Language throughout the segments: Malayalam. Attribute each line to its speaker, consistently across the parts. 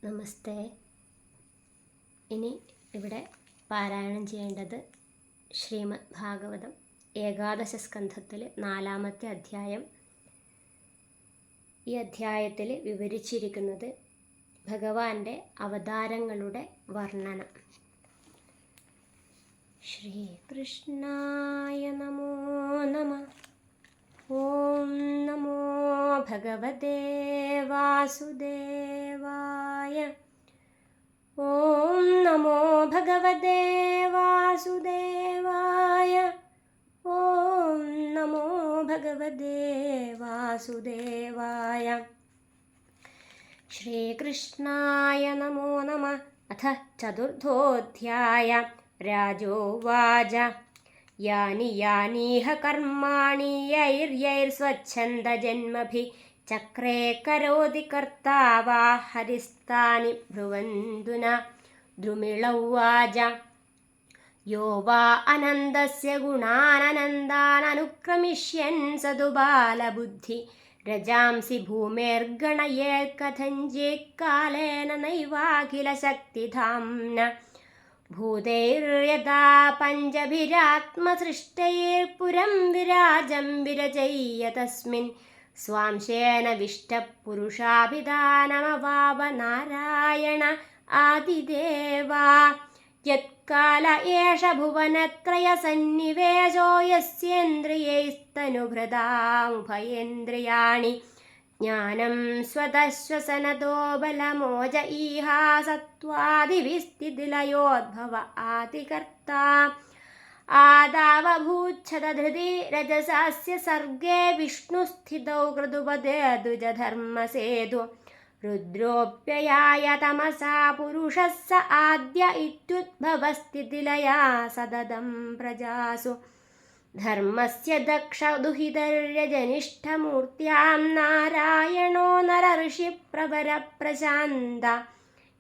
Speaker 1: നമസ്തേ. ഇനി ഇവിടെ പാരായണം ചെയ്യേണ്ടത് ശ്രീമദ് ഭാഗവതം ഏകാദശ സ്കന്ധത്തിൽ 4-ാമത്തെ അധ്യായം. ഈ അധ്യായത്തിൽ വിവരിച്ചിരിക്കുന്നത് ഭഗവാന്റെ അവതാരങ്ങളുടെ വർണ്ണനം. ശ്രീകൃഷ്ണായ നമോ നമഃ. ഓം നമോ ഭഗവതേ വാസുദേവായ. ഓം നമോ ഭഗവതേ വാസുദേവായ. ഓം നമോ ഭഗവതേ വാസുദേവായ. ശ്രീകൃഷ്ണായ നമോ നമഃ. അഥ ചതുർത്ഥോऽധ്യായ. രാജോവാച. യാനി യാനീഹ കർമാണി യൈർയൈർസ്വച്ഛന്ദജന്മഭിः ചക്രേ കരോതി കർത്താവാ ഹരിസ്താനി ഭ്രുവന്തു ന. ദ്രുമിള ഉവാച. യോ വാ അനന്തസ്യ ഗുണാനനന്താനനുക്രമിഷ്യൻ സതു ബാലബുദ്ധി രജാംസി ഭൂമേർഗണയേത് കഥഞ്ചിത് കാലേന നൈവാഖില ശക്തിധാംന. ഭൂതൈർയഥാ പഞ്ചഭിരാത്മസൃഷ്ടൈർപുരം വിരാജം വിരചയ്യ തസ്മിൻ സ്വാംശേന വിഷ്ടപുരുഷാഭിധാനമവാപ നാരായണ ആദിദേവാ. യത്കാല ഏഷ ഭുവനത്രയസന്നിവേശോ യസ്യേന്ദ്രിയൈസ്തനുഭൃതാമുഭയേന്ദ്രിയാണി ജ്ഞാനം സ്വതശ്വസനതോ ബലമോജ ഈഹാ സത്വാദിവിസ്ഥിതിലയോദ്ഭവ ആദികർത്താ. ആദാവഭൂച്ഛതധൃതി രജസാസ്യ സർഗേ വിഷ്ണുസ്ഥിതൗ കൃതുപദേ ദ്വിജധർമ്മസേതു. രുദ്രോപ്യയായ തമസാ പുരുഷः സ ആദ്യ ഇത്യുദ്ഭവസ്ഥിതിലയാ സതതം പ്രജാസു. ധർമ്മസ്യ ദക്ഷ ദുഹിതര്യജനിഷ്ഠമൂർത്തിയാം നാരായണോ നരഋഷി പ്രവര പ്രശാന്ത.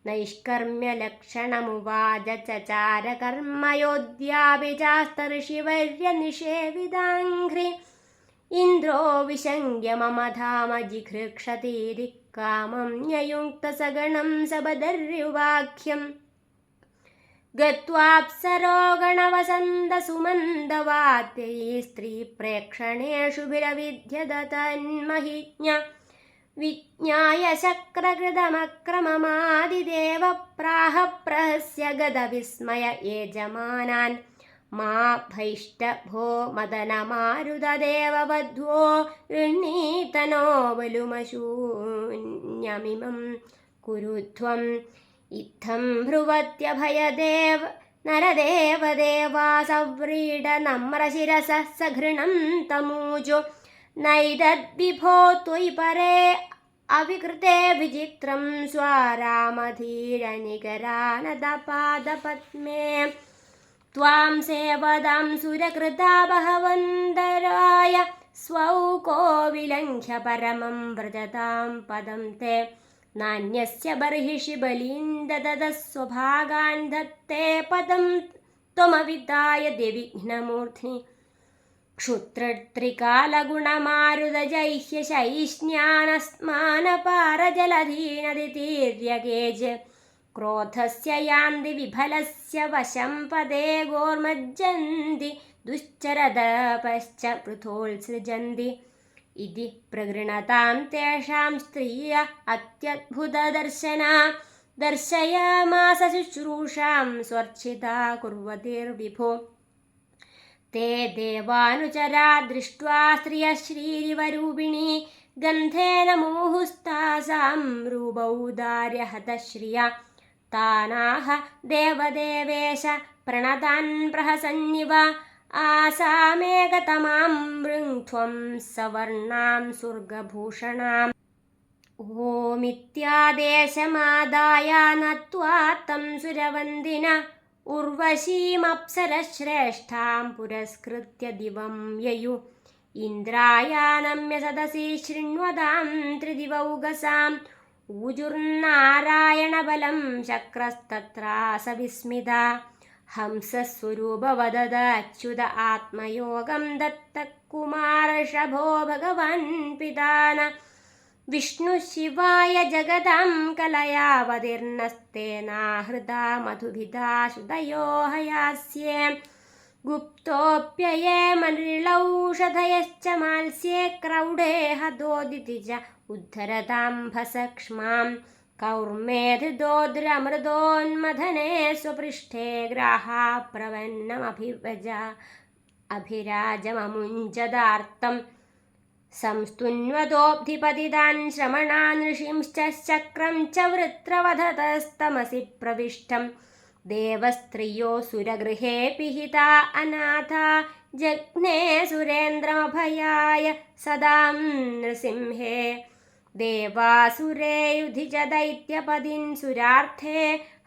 Speaker 1: നൈഷ്കർമ്മ്യലക്ഷണമുവാച ചചാര കർമ്മയോദ്യാപി ചാസ്തഋഷിവർയ നിഷേവിതാംഘ്രി. ഇന്ദ്രോ വിശങ്ക്യ മമ ധാമ ജിഘൃക്ഷതീതി കാമം ന്യയുക്തസഗണം സബദര്യുവാക്യം. ഗത്വാപ്സരോ ഗണവസന്തസുമന്ദവാദ്യൈः സ്ത്രീപ്രേക്ഷണേഷു വിരവിദ്യത തന്മഹിജ്ഞ. വിജ്ഞായ ശക്രകൃതമക്രമമാദിദേവ പ്രാഹ പ്രഹസ്യ ഗതവിസ്മയ യേജമാനാൻ. മാ ഭൈഷ്ട ഭോ മദനമാരുതദേവവധ്വോ ഗൃണ്ണീതനോ ബലുമശൂന്യമിമം കുരുധ്വം. ഇത്തം ഭ്രുവത്യഭയദേവ നരദേവദേവാ സവ്രീഡ നമ്രശിരസഃ സഘൃണം തമൂജോ. നൈതദ്വിഭോ ത്വയി പരേ അവികൃതേ വിചിത്രം സ്വാരാമധീരനികരാനദപാദപദ്മേ. ത്വാം സേവതാം സുരകൃതാ ബഹവന്തരായ സ്വൗ കോ വിലംഘ്യ പരമം വ്രജതാം പദം തേ. നാന്യസ്യ ബർഹിഷി ബലീൻ ദദതഃ സ്വഭാഗാൻ ധത്തേ പദം ത്വമവിതായ ദ്വിവിഘ്നമൂർധ്നി. ക്ഷുത്രത്രികാലഗുണമാരുതജൈഹ്യ ശൈഷ്ണ്യാനസ്മാനപാരജലധീനതിതീര്യകേജ്. ക്രോധസ്യ യാന്തി വിഫലസ്യ വശം പദേ ഗോർമജ്ജന്തി ദുശ്ചരതപശ്ച പൃഥോത്സൃജന്തി. ഇതി പ്രഗൃണതാം തേഷാം സ്ത്രീയ അത്യദ്ഭുതദർശനാ. ദർശയാമാസ ശുശ്രൂഷാം സ്വർച്ഛിതാ കുർവതിർവിഭോ. തേ ദേവാനുചരാ ദൃഷ്ട്വാ സ്ത്രിയഃ ശ്രീരിവരൂപിണീ. ഗന്ധേന മുമുഹുസ്താസാം രൂപൗദാര്യഹതശ്രിയ. താനാഹ ദേവദേവേശ പ്രണതാൻ പ്രഹസന്നിവ. ആസാമേകതമാം വൃങ്ധ്വം സവർണാം സ്വർഗഭൂഷണാം. ഓമിത്യാദേശമാദായ നത്വാ തം സുരവന്ദിന. ഉർവശീമപ്സരശ്രേഷ്ഠാം പുരസ്കൃത്യ ദിവം യയു. ഇന്ദ്രായാനമ്യ സദസി ശൃണ്വതാം ത്രിദിവൗകസാം. ഊജുർനാരായണബലം ശക്രസ്തത്രാസ വിസ്മിത. ഹംസസ്വരൂപവദത അച്യുത ആത്മയോഗം ദത്തകുമാരഷഭോ ഭഗവാൻ പിതാന. विष्णुशिवाय जगदां कलयावतीर्णस्तेनाहृता मधुभिदा सुदयो हयास्ये गुप्तोऽप्यये मनिलौषधयश्च माल्स्ये क्रौडे हदोदिति च उद्धरतां भसक्ष्मां कौर्मेधिदोद्रमृदोन्मथने स्वपृष्ठे ग्राहा प्रवन्नमभिराजममुञ्जदार्तं संस्तुन्वदोऽब्धिपतितान् श्रमणान् ऋषिंश्च चक्रं च वृत्रवधतस्तमसि प्रविष्टं देवस्त्रियो सुरगृहे पिहिता अनाथा जघ्ने सुरेन्द्रमभयाय सदा नृसिंहे देवासुरे युधि च दैत्यपदीन् सुरार्थे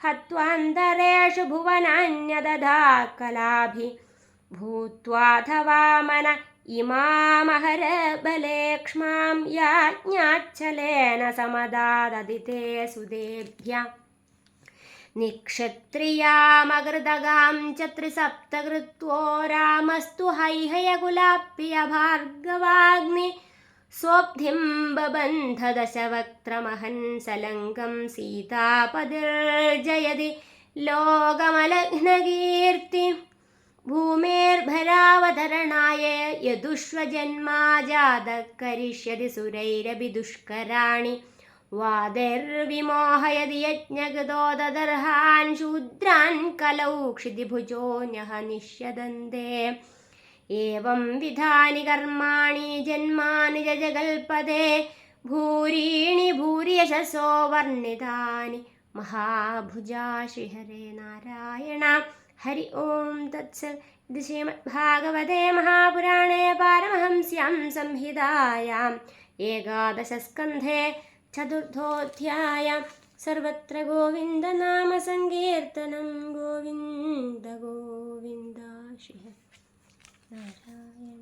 Speaker 1: हत्वान्तरेषु भुवनान्यदधा कलाभि भूत्वाथवा मन इमामहरबलेक्ष्मां याज्ञाच्छलेन समदाददिते सुदेभ्य निक्षत्रियामकृतगां च त्रिसप्तकृत्वो रामस्तु हैहयकुलाप्रिय भार्गवाग्नि स्वब्धिं बबन्ध दशवक्त्रमहन् सलङ्कं सीतापतिर्जयति लोकमलघ्नकीर्ति भूमेर्भरावतरणाय यदुष्वजन्मा जातः करिष्यति सुरैरपि दुष्कराणि वादैर्विमोहयति यज्ञकृतो ददर्हान् शूद्रान् कलौ क्षितिभुजोऽन्यः निष्यदन्ते एवं विधानि कर्माणि जन्मानि जगल्पते भूरीणि भूरि यशसो वर्णितानि महाभुजा श्रीहरे नारायण हरि ओं तत्सत् इति श्रीमद्भागवते महापुराणे पारमहंस्यां संहितायाम् एकादशस्कन्धे चतुर्थोऽध्यायः सर्वत्र गोविन्दनामसङ्कीर्तनं गोविन्द गोविन्द श्रीहरे नारायण।